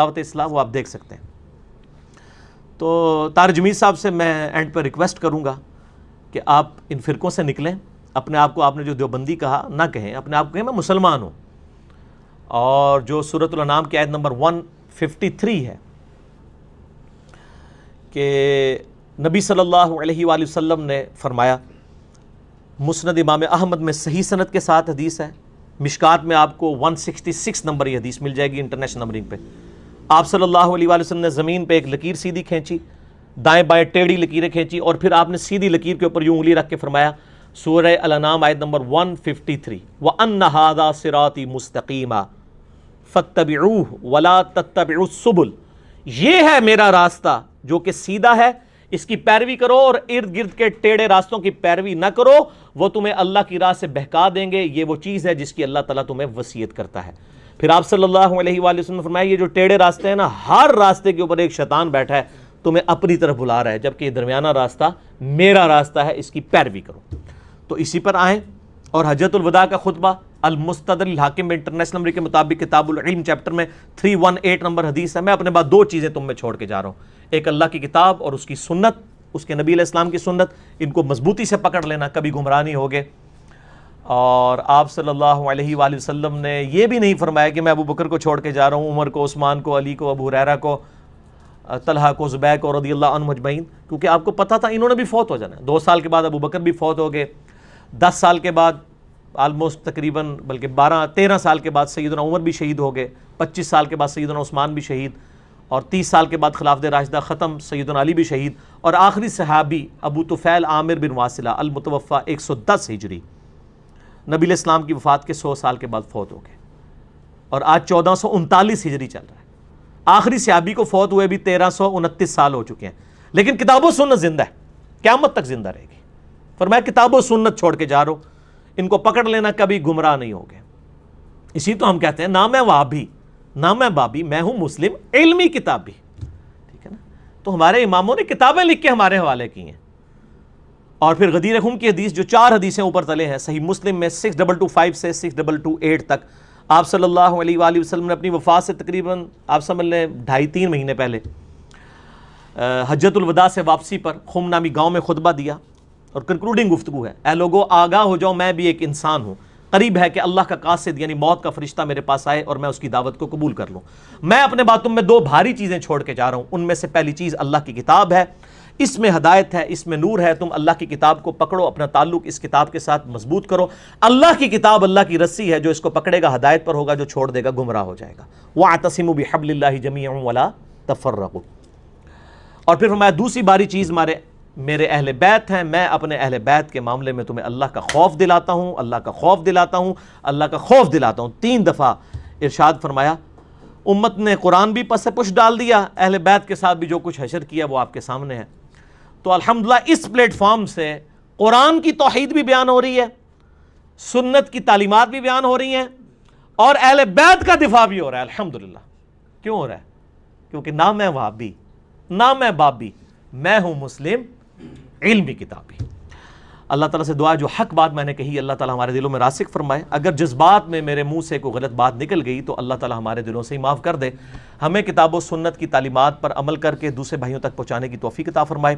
دعوت اسلام وہ آپ دیکھ سکتے ہیں۔ تو طاہر جمیل صاحب سے میں اینڈ پر ریکویسٹ کروں گا کہ آپ ان فرقوں سے نکلیں، اپنے آپ کو، آپ نے جو دیوبندی کہا نہ کہیں، اپنے آپ کو کہیں میں مسلمان ہوں، اور جو سورۃ الانعام کی آیت نمبر 153 ہے کہ نبی صلی اللہ علیہ وآلہ وسلم نے فرمایا، مسند امام احمد میں صحیح سند کے ساتھ حدیث ہے، مشکات میں آپ کو 166 نمبر یہ حدیث مل جائے گی انٹرنیشنل نمبرنگ پہ۔ آپ صلی اللہ علیہ وآلہ وسلم نے زمین پہ ایک لکیر سیدھی کھینچی، دائیں بائیں ٹیڑھی لکیریں کھینچی، اور پھر آپ نے سیدھی لکیر کے اوپر یوں انگلی رکھ کے فرمایا، سورہ الانعام آیت نمبر 153، وَأَنَّ هَذَا صِرَاطِي مُسْتَقِيمًا فَاتَّبِعُوهُ وَلَا تَتَّبِعُوا السُّبُلَ، یہ ہے میرا راستہ جو کہ سیدھا ہے، اس کی پیروی کرو، اور ارد گرد کے ٹیڑھے راستوں کی پیروی نہ کرو، وہ تمہیں اللہ کی راہ سے بہکا دیں گے، یہ وہ چیز ہے جس کی اللہ تعالیٰ تمہیں وصیت کرتا ہے۔ پھر آپ صلی اللہ علیہ وآلہ وسلم نے فرمایا، یہ جو ٹیڑھے راستے ہیں نا، ہر راستے کے اوپر ایک شیطان بیٹھا ہے، تمہیں اپنی طرف بلا رہا ہے، جبکہ یہ درمیانہ راستہ میرا راستہ ہے، اس کی پیروی کرو۔ تو اسی پر آئیں، اور حجۃ الوداع کا خطبہ المستدرک الحاکم میں انٹرنیشنل نمبر کے مطابق کتاب العلم چیپٹر میں 318 نمبر حدیث ہے۔ میں اپنے بعد دو چیزیں تم میں چھوڑ کے جا رہا ہوں، ایک اللہ کی کتاب اور اس کی سنت، اس کے نبی علیہ السلام کی سنت، ان کو مضبوطی سے پکڑ لینا، کبھی گمراہ نہیں ہوگے۔ اور آپ صلی اللہ علیہ وآلہ وسلم نے یہ بھی نہیں فرمایا کہ میں ابو بکر کو چھوڑ کے جا رہا ہوں، عمر کو، عثمان کو، علی کو، ابو ہریرہ کو، طلحہ کو، زبیر کو رضی اللہ عنہم اجمعین، کیونکہ آپ کو پتہ تھا انہوں نے بھی فوت ہو جانا ہے۔ 2 سال کے بعد ابو بکر بھی فوت ہو گئے، 10 سال کے بعد آلموسٹ تقریباً بلکہ 13 سال کے بعد سیدنا عمر بھی شہید ہو گئے، 25 سال کے بعد سیدنا عثمان بھی شہید، اور 30 سال کے بعد خلافت راشدہ ختم، سیدنا علی بھی شہید، اور آخری صحابی ابو طفیل عامر بن واصلہ المتوفى 110 ہجری، نبی علیہ السلام کی وفات کے 100 سال کے بعد فوت ہو گئے، اور آج 1439 ہجری چل رہا ہے۔ آخری صحابی کو فوت ہوئے بھی 1329 سال ہو چکے ہیں، لیکن کتاب و سنت زندہ ہے، قیامت تک زندہ رہے گی۔ فرمایا کتاب و سنت چھوڑ کے جا رہا ہوں، ان کو پکڑ لینا، کبھی گمراہ نہیں ہوگے۔ اسی تو ہم کہتے ہیں، نہ میں وہابی، نہ میں بابی، میں ہوں مسلم علمی کتابی، ٹھیک ہے نا؟ تو ہمارے اماموں نے کتابیں لکھ کے ہمارے حوالے کی ہیں، اور پھر غدیر خم کی حدیث جو 4 حدیثیں اوپر تلے ہیں، صحیح مسلم میں 6225 سے 6228 تک، آپ صلی اللہ علیہ وآلہ وسلم نے اپنی وفات سے تقریباً آپ سمجھ لیں 2.5-3 مہینے پہلے حجۃ الوداع سے واپسی پر خم نامی گاؤں میں خطبہ دیا، اور کنکلوڈنگ گفتگو ہے، اے لوگو آگاہ ہو جاؤ، میں بھی ایک انسان ہوں، قریب ہے کہ اللہ کا قاصد یعنی موت کا فرشتہ میرے پاس آئے اور میں اس کی دعوت کو قبول کر لوں۔ میں اپنے بعد تم میں 2 بھاری چیزیں چھوڑ کے جا رہا ہوں، ان میں سے پہلی چیز اللہ کی کتاب ہے، اس میں ہدایت ہے، اس میں نور ہے، تم اللہ کی کتاب کو پکڑو، اپنا تعلق اس کتاب کے ساتھ مضبوط کرو۔ اللہ کی کتاب اللہ کی رسی ہے، جو اس کو پکڑے گا ہدایت پر ہوگا، جو چھوڑ دے گا گمراہ ہو جائے گا۔ وَاعْتَصِمُوا بِحَبْلِ اللَّهِ جَمِيعًا وَلَا تَفَرَّقُوا۔ اور پھر فرمایا دوسری باری چیز میرے اہل بیت ہیں، میں اپنے اہل بیت کے معاملے میں تمہیں اللہ کا خوف دلاتا ہوں، اللہ کا خوف دلاتا ہوں، اللہ کا خوف دلاتا ہوں۔ 3 دفعہ ارشاد فرمایا۔ امت نے قرآن بھی پس پش ڈال دیا، اہل بیت کے ساتھ بھی جو کچھ حشر کیا وہ آپ کے سامنے ہے۔ تو الحمدللہ اس پلیٹ فارم سے قرآن کی توحید بھی بیان ہو رہی ہے، سنت کی تعلیمات بھی بیان ہو رہی ہیں، اور اہل بیت کا دفاع بھی ہو رہا ہے الحمدللہ۔ کیوں ہو رہا ہے؟ کیونکہ نہ میں وہابی، نہ میں بابی، میں ہوں مسلم علمی کتابی۔ اللہ تعالیٰ سے دعا، جو حق بات میں نے کہی اللہ تعالیٰ ہمارے دلوں میں راسخ فرمائے، اگر جذبات میں میرے منہ سے کوئی غلط بات نکل گئی تو اللہ تعالیٰ ہمارے دلوں سے ہی معاف کر دے، ہمیں کتاب و سنت کی تعلیمات پر عمل کر کے دوسرے بھائیوں تک پہنچانے کی توفیق عطا فرمائے۔